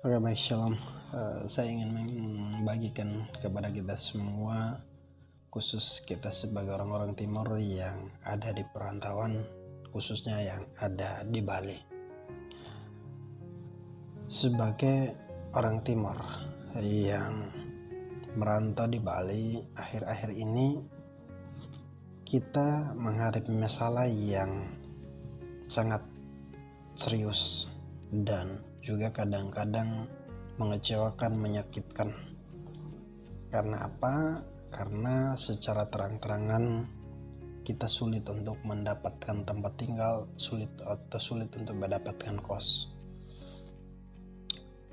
Oke, baik, shalom. Saya ingin membagikan kepada kita semua, khusus kita sebagai orang-orang Timur yang ada di perantauan, khususnya yang ada di Bali. Sebagai orang Timur yang merantau di Bali, akhir-akhir ini kita menghadapi masalah yang sangat serius dan juga kadang-kadang mengecewakan, menyakitkan. Karena apa? Karena secara terang-terangan kita sulit untuk mendapatkan tempat tinggal, sulit untuk mendapatkan kos.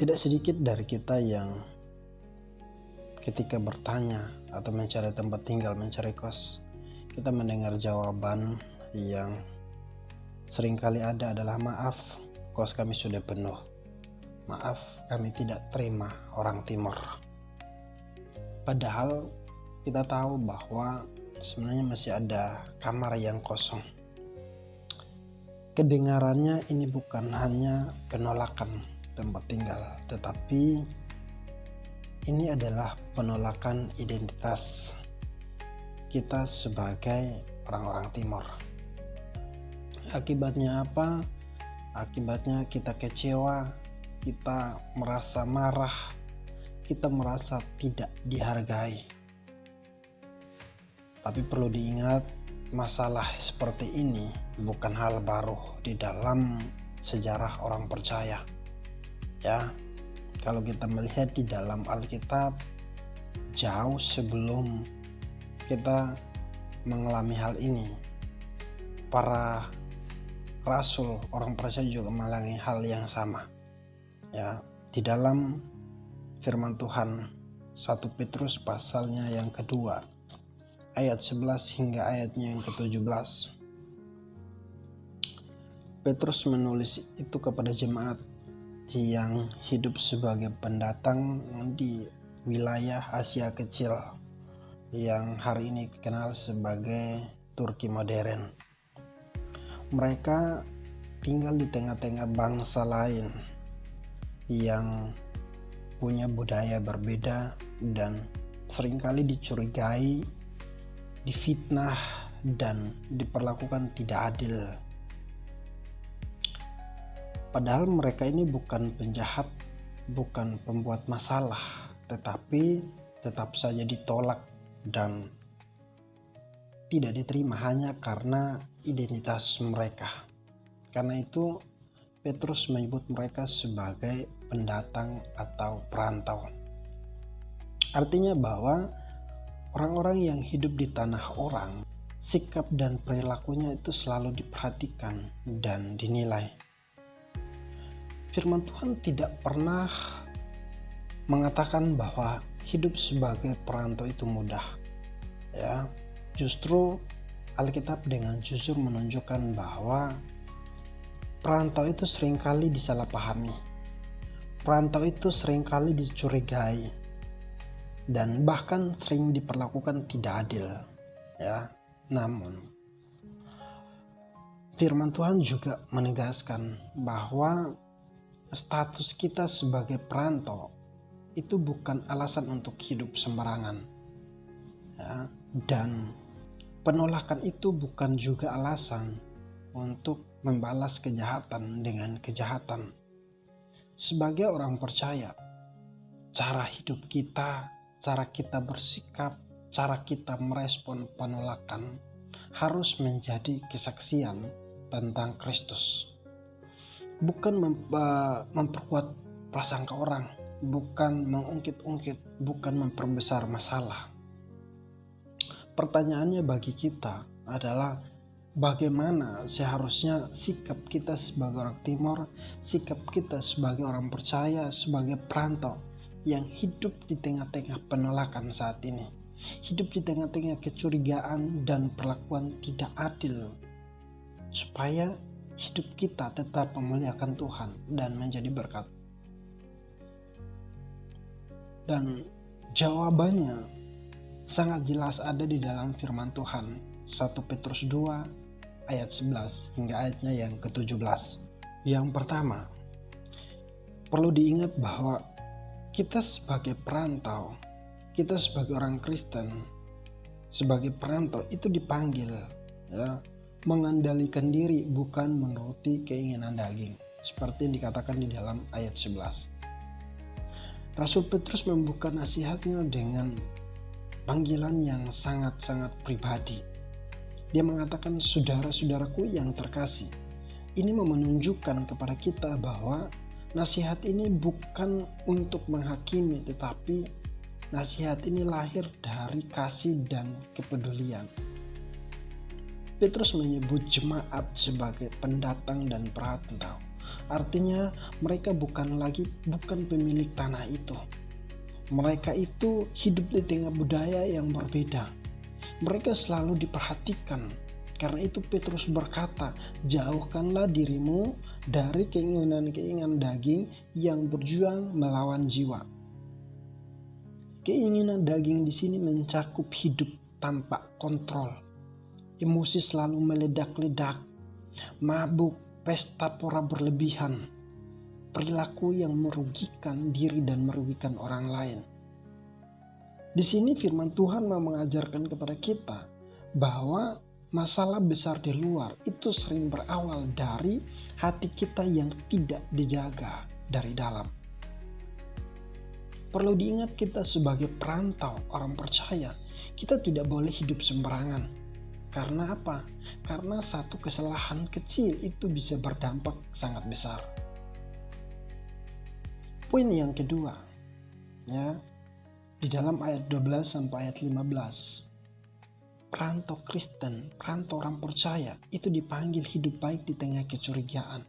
Tidak sedikit dari kita yang ketika bertanya atau mencari tempat tinggal, mencari kos, kita mendengar jawaban yang seringkali ada adalah maaf, kos kami sudah penuh. Maaf, kami tidak terima orang Timur. Padahal kita tahu bahwa sebenarnya masih ada kamar yang kosong. Kedengarannya ini bukan hanya penolakan tempat tinggal, tetapi ini adalah penolakan identitas kita sebagai orang-orang Timur. Akibatnya apa? Akibatnya kita kecewa, kita merasa marah, kita merasa tidak dihargai. Tapi perlu diingat, masalah seperti ini bukan hal baru di dalam sejarah orang percaya. Ya, kalau kita melihat di dalam Alkitab, jauh sebelum kita mengalami hal ini, para rasul orang percaya juga mengalami hal yang sama. Ya, di dalam firman Tuhan 1 Petrus pasalnya yang kedua ayat 11 hingga ayatnya yang ke-17, Petrus menulis itu kepada jemaat yang hidup sebagai pendatang di wilayah Asia Kecil yang hari ini dikenal sebagai Turki modern. Mereka tinggal di tengah-tengah bangsa lain yang punya budaya berbeda dan seringkali dicurigai, difitnah, dan diperlakukan tidak adil. Padahal mereka ini bukan penjahat, bukan pembuat masalah, tetapi tetap saja ditolak dan tidak diterima hanya karena identitas mereka. Karena itu Petrus menyebut mereka sebagai pendatang atau perantau. Artinya bahwa orang-orang yang hidup di tanah orang, sikap dan perilakunya itu selalu diperhatikan dan dinilai. Firman Tuhan tidak pernah mengatakan bahwa hidup sebagai perantau itu mudah. Ya, justru Alkitab dengan jujur menunjukkan bahwa perantau itu seringkali disalahpahami. Perantau itu seringkali dicurigai dan bahkan sering diperlakukan tidak adil. Ya, namun firman Tuhan juga menegaskan bahwa status kita sebagai perantau itu bukan alasan untuk hidup sembarangan. Ya, dan penolakan itu bukan juga alasan untuk membalas kejahatan dengan kejahatan. Sebagai orang percaya, cara hidup kita, cara kita bersikap, cara kita merespon penolakan harus menjadi kesaksian tentang Kristus. Bukan memperkuat prasangka orang, bukan mengungkit-ungkit, bukan memperbesar masalah. Pertanyaannya bagi kita adalah bagaimana seharusnya sikap kita sebagai orang Timur, sikap kita sebagai orang percaya, sebagai perantau yang hidup di tengah-tengah penolakan saat ini, hidup di tengah-tengah kecurigaan dan perlakuan tidak adil, supaya hidup kita tetap memuliakan Tuhan dan menjadi berkat. Dan jawabannya sangat jelas ada di dalam firman Tuhan 1 Petrus 2 ayat 11 hingga ayatnya yang ke-17. Yang pertama, Perlu diingat bahwa kita sebagai perantau, kita sebagai orang Kristen, sebagai perantau itu dipanggil ya, mengandalkan diri bukan menuruti keinginan daging, seperti yang dikatakan di dalam ayat 11. Rasul Petrus membuka nasihatnya dengan panggilan yang sangat-sangat pribadi. Dia mengatakan, saudara-saudaraku yang terkasih. Ini menunjukkan kepada kita bahwa nasihat ini bukan untuk menghakimi, tetapi nasihat ini lahir dari kasih dan kepedulian. Petrus menyebut jemaat sebagai pendatang dan perantau. Artinya mereka bukan pemilik tanah itu. Mereka itu hidup di tengah budaya yang berbeda. Mereka selalu diperhatikan. Karena itu Petrus berkata, jauhkanlah dirimu dari keinginan-keinginan daging yang berjuang melawan jiwa. Keinginan daging di sini mencakup hidup tanpa kontrol. Emosi selalu meledak-ledak, mabuk, pesta pora berlebihan, perilaku yang merugikan diri dan merugikan orang lain. Di sini firman Tuhan mau mengajarkan kepada kita bahwa masalah besar di luar itu sering berawal dari hati kita yang tidak dijaga dari dalam. Perlu diingat kita sebagai perantau, orang percaya, kita tidak boleh hidup sembarangan. Karena apa? Karena satu kesalahan kecil itu bisa berdampak sangat besar. Poin yang kedua, ya, di dalam ayat 12 sampai ayat 15. Perantau Kristen, perantau orang percaya itu dipanggil hidup baik di tengah kecurigaan.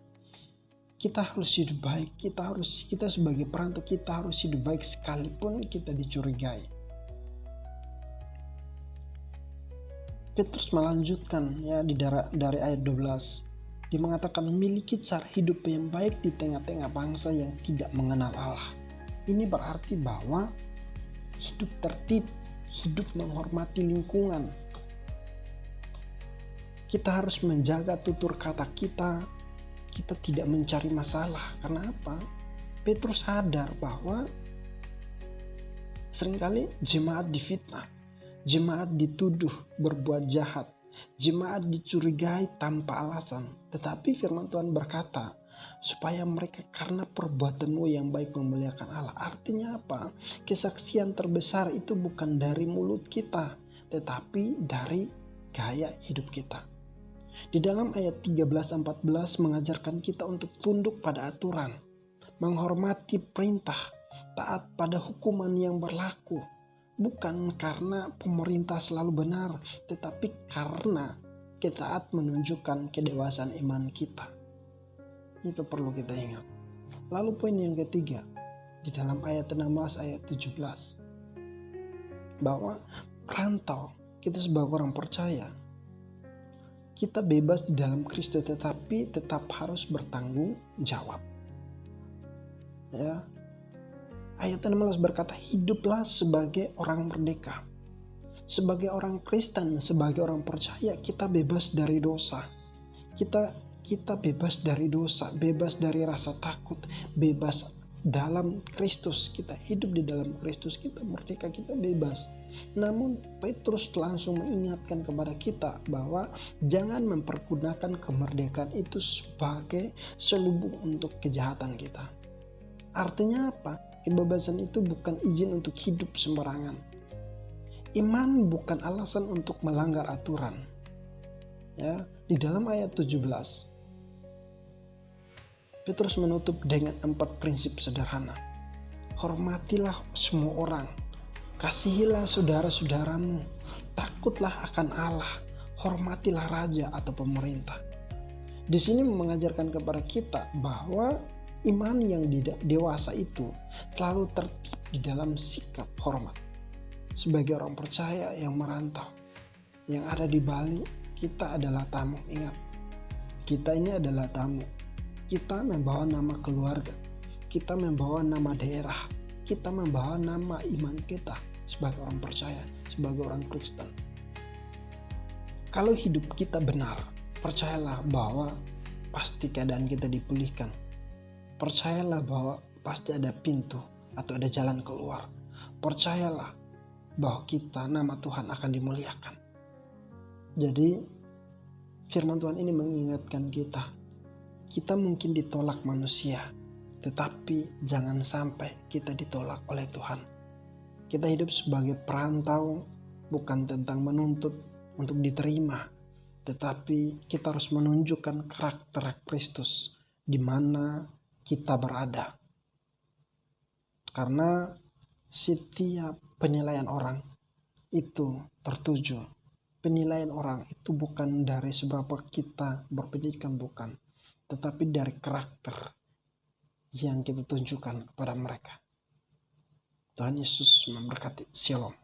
Kita harus hidup baik, kita sebagai perantau kita harus hidup baik sekalipun kita dicurigai. Petrus melanjutkan ya dari ayat 12. Dia mengatakan memiliki cara hidup yang baik di tengah-tengah bangsa yang tidak mengenal Allah. Ini berarti bahwa hidup tertib, hidup menghormati lingkungan. Kita harus menjaga tutur kata kita tidak mencari masalah. Karena apa? Petrus sadar bahwa seringkali jemaat difitnah, jemaat dituduh berbuat jahat, jemaat dicurigai tanpa alasan. Tetapi firman Tuhan berkata, supaya mereka karena perbuatanmu yang baik memuliakan Allah. Artinya apa? Kesaksian terbesar itu bukan dari mulut kita, tetapi dari gaya hidup kita. Di dalam ayat 13-14 mengajarkan kita untuk tunduk pada aturan, menghormati perintah, taat pada hukuman yang berlaku. Bukan karena pemerintah selalu benar, tetapi karena taat menunjukkan kedewasaan iman kita. Itu perlu kita ingat. Lalu poin yang ketiga, di dalam ayat 16, ayat 17. Bahwa perantau, kita sebagai orang percaya, kita bebas di dalam Kristus tetapi tetap harus bertanggung jawab. Ya. Ayat 16 berkata, hiduplah sebagai orang merdeka. Sebagai orang Kristen, sebagai orang percaya, kita bebas dari dosa. Kita bebas dari dosa, bebas dari rasa takut, bebas dalam Kristus. Kita hidup di dalam Kristus, kita merdeka, kita bebas. Namun Petrus langsung mengingatkan kepada kita bahwa jangan mempergunakan kemerdekaan itu sebagai selubung untuk kejahatan kita. Artinya apa? Kebebasan itu bukan izin untuk hidup sembarangan. Iman bukan alasan untuk melanggar aturan. Ya, di dalam ayat 17 Petrus menutup dengan 4 prinsip sederhana. Hormatilah semua orang. Kasihilah saudara-saudaramu, takutlah akan Allah, hormatilah raja atau pemerintah. Di sini mengajarkan kepada kita bahwa iman yang dewasa itu selalu tertib di dalam sikap hormat. Sebagai orang percaya yang merantau, yang ada di Bali, kita adalah tamu. Ingat, kita ini adalah tamu. Kita membawa nama keluarga, kita membawa nama daerah, kita membawa nama iman kita sebagai orang percaya, sebagai orang Kristen. Kalau hidup kita benar, percayalah bahwa pasti keadaan kita dipulihkan. Percayalah bahwa pasti ada pintu atau ada jalan keluar. Percayalah bahwa nama Tuhan akan dimuliakan. Jadi firman Tuhan ini mengingatkan kita mungkin ditolak manusia, tetapi jangan sampai kita ditolak oleh Tuhan. Kita hidup sebagai perantau, bukan tentang menuntut untuk diterima, tetapi kita harus menunjukkan karakter Kristus di mana kita berada. Karena setiap penilaian orang itu tertuju. Penilaian orang itu bukan dari seberapa kita berpendidikan, bukan, tetapi dari karakter yang kita tunjukkan kepada mereka. Tuhan Yesus memberkati. Shalom.